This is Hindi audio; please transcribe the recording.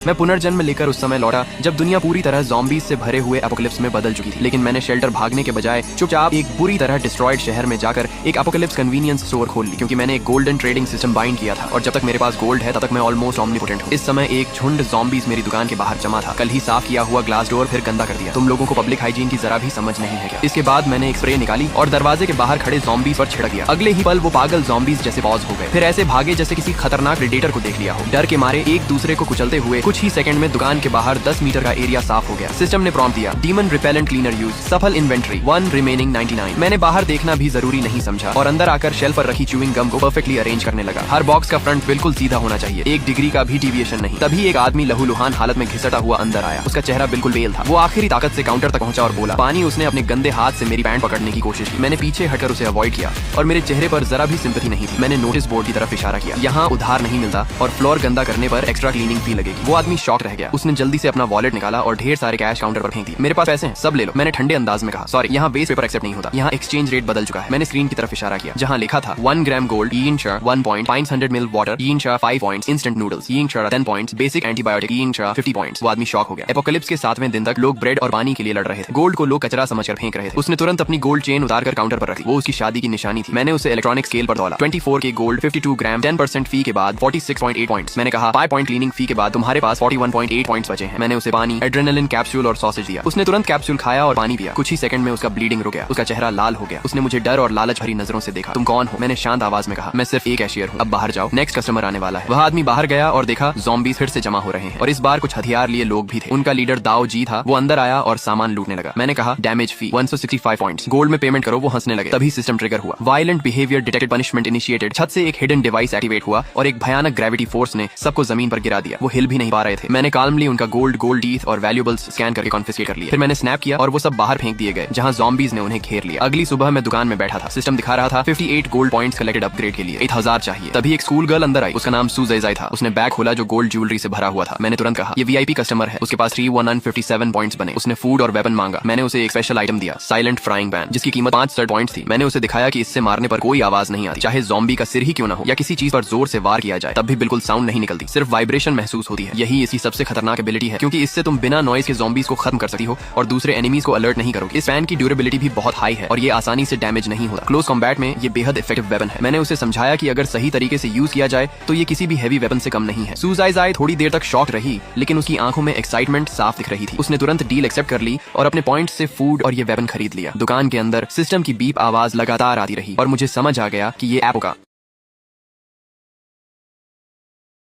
मैं पुनर्जन्म लेकर उस समय लौटा जब दुनिया पूरी तरह ज़ॉम्बीज से भरे हुए एपोकलिप्स में बदल चुकी थी। लेकिन मैंने शेल्टर भागने के बजाय चुपचाप एक बुरी तरह डिस्ट्रॉयड शहर में जाकर एक एपोकलिप्स कन्वीनियंस स्टोर खोल ली, क्योंकि मैंने एक गोल्डन ट्रेडिंग सिस्टम बाइंड किया था और जब तक मेरे पास गोल्ड है तब तक मैं ऑलमोस्ट ऑमनीपोटेंट हूँ। इस समय एक झुंड ज़ॉम्बीज मेरी दुकान के बाहर जमा था। कल ही साफ किया हुआ ग्लास डोर फिर गंदा कर दिया। तुम लोगों को पब्लिक हाइजीन की जरा भी समझ नहीं है क्या? इसके बाद मैंने एक स्प्रे निकाली और दरवाजे के बाहर खड़े ज़ॉम्बीज पर छिड़क दिया। अगले ही पल वो पागल ज़ॉम्बीज जैसे पॉज हो गए, फिर ऐसे भागे जैसे किसी खतरनाक प्रेडेटर को देख लिया हो। डर के मारे एक दूसरे को कुचलते हुए कुछ ही सेकंड में दुकान के बाहर 10 मीटर का एरिया साफ हो गया। सिस्टम ने प्रॉम्प्ट दिया, डीमन रिपेलेंट क्लीनर यूज, सफल इन्वेंट्री 1 रिमेनिंग 99। मैंने बाहर देखना भी जरूरी नहीं समझा और अंदर आकर शेल्फ पर रखी च्यूइंग गम को परफेक्टली अरेंज करने लगा। हर बॉक्स का फ्रंट बिल्कुल सीधा होना चाहिए, 1 डिग्री का भी डिविएशन नहीं। तभी एक आदमी लहूलुहान हालत में घिसटा हुआ अंदर आया। उसका चेहरा बिल्कुल बेल था। वो आखिरी ताकत से काउंटर तक पहुंचा और बोला पानी। उसने अपने गंदे हाथ से मेरी पैंट पकड़ने की कोशिश की। मैंने पीछे हटकर उसे अवॉइड किया और मेरे चेहरे पर जरा भी सिंपैथी नहीं थी। मैंने नोटिस बोर्ड की तरफ इशारा किया, यहाँ उधार नहीं मिलता और फ्लोर गंदा करने पर एक्स्ट्रा क्लीनिंग फी लगेगी। वो आदमी शॉक रह गया। उसने जल्दी से अपना वॉलेट निकाला और ढेर सारे कैश काउंटर पर फेंक दिए। मेरे पास पैसे हैं, सब ले लो। मैंने ठंडे अंदाज में कहा, सॉरी यहाँ बेस पेपर एक्सेप्ट नहीं होता, यहाँ एक्सचेंज रेट बदल चुका है। मैंने स्क्रीन की तरफ इशारा किया जहाँ लिखा था 1 ग्राम गोल्ड, ईंशा 1 पॉइंट, 500 मिल वाटर, ईंशा 5 पॉइंट्स, इंस्टेंट नूडल्स, ईंशा 10 पॉइंट्स, बेसिक एंटीबायोटिक, ईंशा 50 पॉइंट्स। वो आदमी शॉक हो गया। एपोकलिप्स के 7वें दिन तक लोग ब्रेड और पानी के लिए लड़ रहे थे। गोल्ड को लोग कचरा समझकर फेंक रहे थे। उसने तुरंत अपनी गोल्ड चेन उतारकर काउंटर पर रखी। वो उसकी शादी की निशानी थी। मैंने उसे इलेक्ट्रॉनिक स्केल पर तौला। 24 के गोल्ड, 52 ग्राम, 10% फी के बाद 46.8 पॉइंट्स। मैंने कहा 5 पॉइंट क्लीनिंग फी के बाद तुम्हारे पास 41.8 पॉइंट्स बचे हैं। मैंने उसे पानी, एड्रेनालिन कैप्सूल और सॉसेज दिया। उसने तुरंत कैप्सूल खाया और पानी पिया। कुछ ही सेकंड में उसका ब्लीडिंग रुक गया। उसका चेहरा लाल हो गया। उसने मुझे डर और लालच भरी नजरों से देखा। तुम कौन हो? मैंने शांत आवाज में कहा, मैं सिर्फ एक कैशियर हूँ, अब बाहर जाओ, नेक्स्ट कस्टमर आने वाला है। वह आदमी बाहर गया और देखा ज़ॉम्बीज फिर से जमा हो रहे हैं और इस बार कुछ हथियार लिए लोग भी थे। उनका लीडर दाओ जी था। वो अंदर आया और सामान लूटने लगा। मैंने कहा डैमेज फी 165 पॉइंट्स, गोल्ड में पेमेंट करो। वो हंसने लगे। तभी सिस्टम ट्रिगर हुआ। Violent behaviour detected, punishment initiated. छत से एक हिडन डिवाइस एक्टिवेट हुआ और एक भयानक ग्रेविटी फोर्स ने सबको जमीन पर गिरा दिया। वो हिल भी नहीं पा रहे थे। मैंने काल्मली उनका गोल्ड टीथ और वैल्यूएबल्स स्कैन करके कॉन्फिस्केट कर लिया। फिर मैंने स्नैप किया और वो सब बाहर फेंक दिए गए जहां ज़ॉम्बीज ने उन्हें घेर लिया। अगली सुबह मैं दुकान में बैठा था। सिस्टम दिखा रहा था 58 गोल्ड पॉइंट्स कलेक्टेड अपग्रेड के लिए 8000 चाहिए। तभी एक स्कूल गर्ल अंदर आई। उसका नाम सुज़ैज़ाई था। उसने बैग खोला जो गोल्ड ज्वेलरी से भरा हुआ था। मैंने तुरंत कहा ये वीआईपी कस्टमर है, उसके पास 3157 पॉइंट्स बने। उसने फूड और वेपन मांगा। मैंने उसे एक स्पेशल आइटम दिया, साइलेंट फ्राइंग पैन, जिसकी कीमत 5 पॉइंट्स थी। मैंने उसे दिखाया कि इससे मारने पर कोई आवाज नहीं आती, चाहे ज़ॉम्बी का सिर ही क्यों ना हो या किसी चीज पर जोर से वार किया जाए तब भी बिल्कुल साउंड नहीं निकलती, सिर्फ वाइब्रेशन महसूस होती है। यही इसकी सबसे खतरनाक एबिलिटी है, क्योंकि इससे तुम बिना नॉइज के ज़ॉम्बीज को खत्म कर सकती हो और दूसरे एनिमीज को अलर्ट नहीं करोगे। इस फैन की ड्यूरेबिलिटी भी बहुत हाई है और ये आसानी से डैमेज नहीं होता। क्लोज कॉम्बैट में ये बेहद इफेक्टिव वेपन है। मैंने उसे समझाया कि अगर सही तरीके से यूज किया जाए तो ये किसी भी हैवी वेपन से कम नहीं है। सुज़ैज़ाई थोड़ी देर तक शॉक रही, लेकिन उसकी आंखों में एक्साइटमेंट साफ दिख रही थी। उसने तुरंत डील एक्सेप्ट कर ली और अपने पॉइंट से फूड और ये वेपन खरीद लिया। दुकान के अंदर सिस्टम की बीप आवाज लगातार आती रही और मुझे समझ आ गया कि ये ऐप होगा।